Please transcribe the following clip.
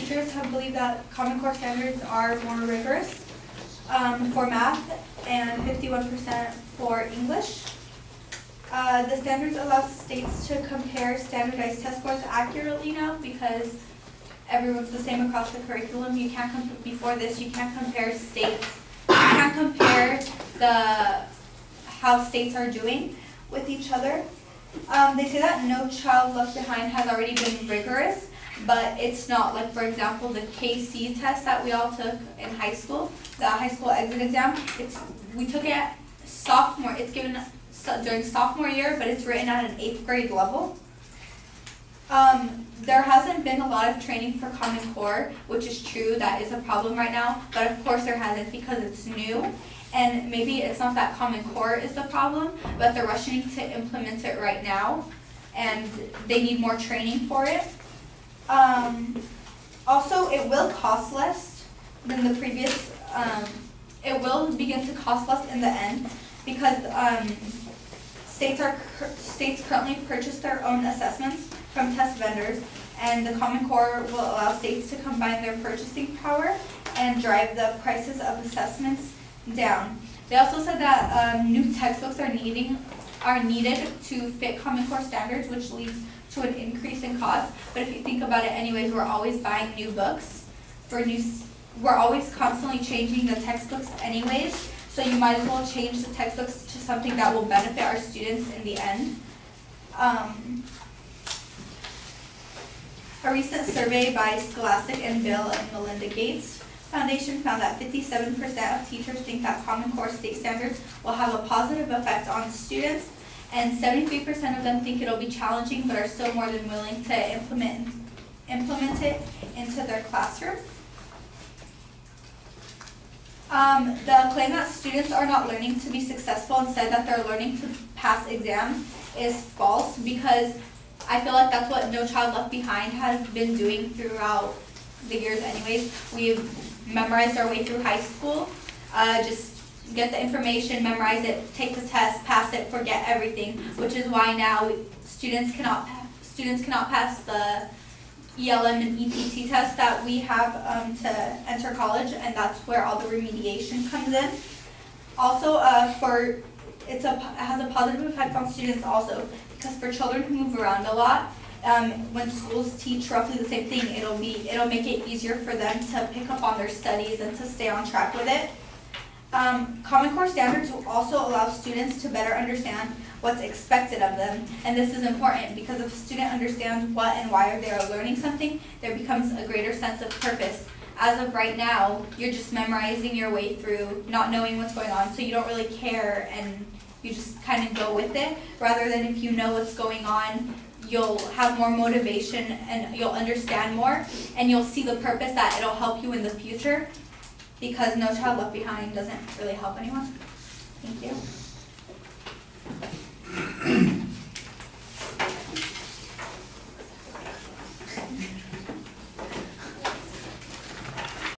teachers have believed that Common Core standards are more rigorous for math and 51% for English. The standards allow states to compare standardized test scores accurately now because everyone's the same across the curriculum. You can't before this, you can't compare states. You can't compare how states are doing with each other. They say that No Child Left Behind has already been rigorous, but it's not. Like, for example, the KC test that we all took in high school, the high school exit exam, we took it sophomore. It's given during sophomore year, but it's written at an 8th grade level. There hasn't been a lot of training for Common Core, which is true, that is a problem right now, but of course there hasn't because it's new, and maybe it's not that Common Core is the problem, but they're rushing to implement it right now, and they need more training for it. Also, it will cost less than the previous, it will begin to cost less in the end, because states currently purchase their own assessments from test vendors, and the Common Core will allow states to combine their purchasing power and drive the prices of assessments down. They also said that new textbooks are needed to fit Common Core standards, which leads to an increase in cost. But if you think about it anyways, we're always buying new books we're always constantly changing the textbooks anyways, so you might as well change the textbooks to something that will benefit our students in the end. A recent survey by Scholastic and Bill and Melinda Gates Foundation found that 57% of teachers think that Common Core state standards will have a positive effect on students, and 73% of them think it'll be challenging but are still more than willing to implement it into their classroom. The claim that students are not learning to be successful, instead that they're learning to pass exams, is false, because I feel like that's what No Child Left Behind has been doing throughout the years anyways. We've memorized our way through high school, just get the information, memorize it, take the test, pass it, forget everything, which is why now students cannot pass the ELM and EPT test that we have to enter college, and that's where all the remediation comes in. Also, it has a positive effect on students also, because for children who move around a lot, when schools teach roughly the same thing, it'll make it easier for them to pick up on their studies and to stay on track with it. Common Core standards will also allow students to better understand what's expected of them, and this is important because if a student understands what and why they are learning something, there becomes a greater sense of purpose. As of right now, you're just memorizing your way through, not knowing what's going on, so you don't really care and you just kind of go with it, rather than if you know what's going on, you'll have more motivation and you'll understand more, and you'll see the purpose that it'll help you in the future, because No Child Left Behind doesn't really help anyone. Thank you.